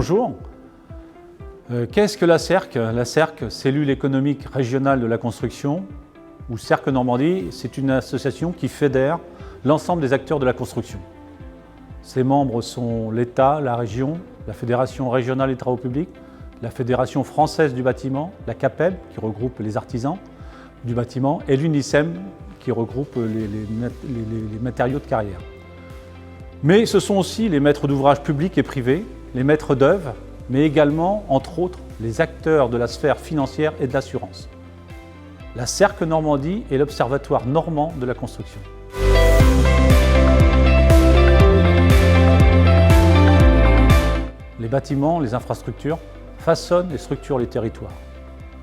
Bonjour. Qu'est-ce que la CERC? La CERC, Cellule économique régionale de la construction, ou CERC Normandie, c'est une association qui fédère l'ensemble des acteurs de la construction. Ses membres sont l'État, la région, la Fédération régionale des travaux publics, la Fédération française du bâtiment, la CAPEB, qui regroupe les artisans du bâtiment, et l'UNICEM, qui regroupe les matériaux de carrière. Mais ce sont aussi les maîtres d'ouvrage publics et privés, les maîtres d'œuvre, mais également, entre autres, les acteurs de la sphère financière et de l'assurance. La CERC Normandie est l'Observatoire normand de la construction. Les bâtiments, les infrastructures façonnent et structurent les territoires.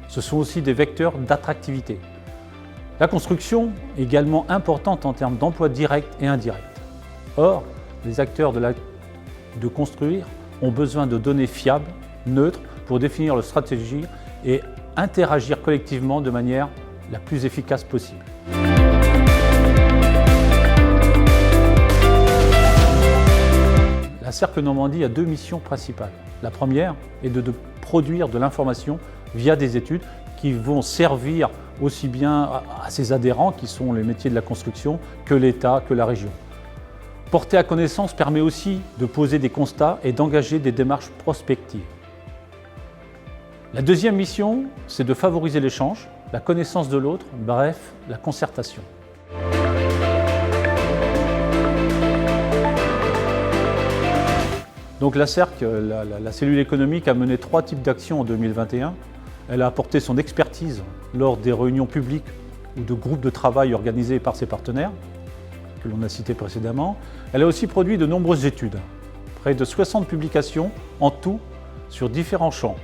Ce sont aussi des vecteurs d'attractivité. La construction est également importante en termes d'emplois directs et indirects. Or, les acteurs de construire ont besoin de données fiables, neutres, pour définir leur stratégie et interagir collectivement de manière la plus efficace possible. La CERC Normandie a deux missions principales. La première est de produire de l'information via des études qui vont servir aussi bien à ses adhérents, qui sont les métiers de la construction, que l'État, que la région. Porter à connaissance permet aussi de poser des constats et d'engager des démarches prospectives. La deuxième mission, c'est de favoriser l'échange, la connaissance de l'autre, bref, la concertation. Donc la CERC, la cellule économique, a mené 3 types d'actions en 2021. Elle a apporté son expertise lors des réunions publiques ou de groupes de travail organisés par ses partenaires, que l'on a cités précédemment. Elle a aussi produit de nombreuses études, près de 60 publications en tout sur différents champs,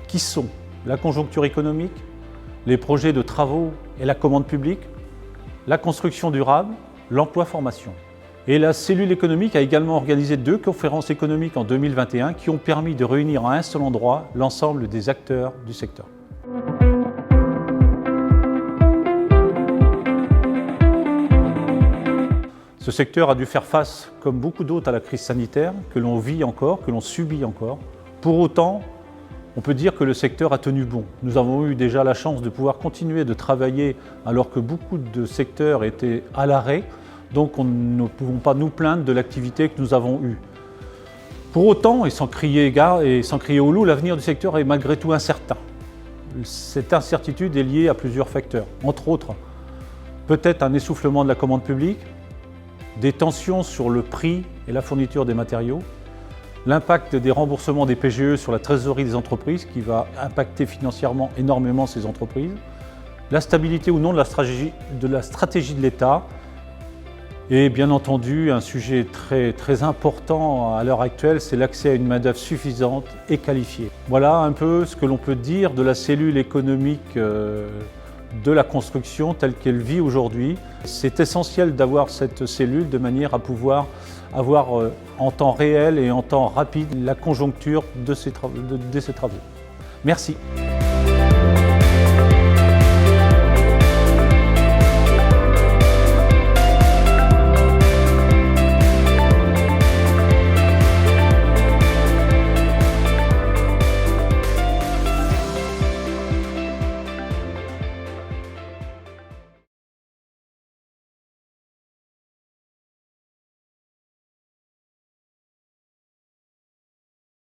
qui sont la conjoncture économique, les projets de travaux et la commande publique, la construction durable, l'emploi-formation. Et la cellule économique a également organisé 2 conférences économiques en 2021 qui ont permis de réunir à un seul endroit l'ensemble des acteurs du secteur. Ce secteur a dû faire face, comme beaucoup d'autres, à la crise sanitaire que l'on vit encore, que l'on subit encore. Pour autant, on peut dire que le secteur a tenu bon. Nous avons eu déjà la chance de pouvoir continuer de travailler alors que beaucoup de secteurs étaient à l'arrêt, donc nous ne pouvons pas nous plaindre de l'activité que nous avons eue. Pour autant, et sans crier au loup, l'avenir du secteur est malgré tout incertain. Cette incertitude est liée à plusieurs facteurs, entre autres, peut-être un essoufflement de la commande publique, des tensions sur le prix et la fourniture des matériaux, l'impact des remboursements des PGE sur la trésorerie des entreprises qui va impacter financièrement énormément ces entreprises, la stabilité ou non de la stratégie de l'État et bien entendu un sujet très important à l'heure actuelle, c'est l'accès à une main-d'œuvre suffisante et qualifiée. Voilà un peu ce que l'on peut dire de la cellule économique de la construction telle qu'elle vit aujourd'hui. C'est essentiel d'avoir cette cellule de manière à pouvoir avoir en temps réel et en temps rapide la conjoncture de ces travaux. Merci.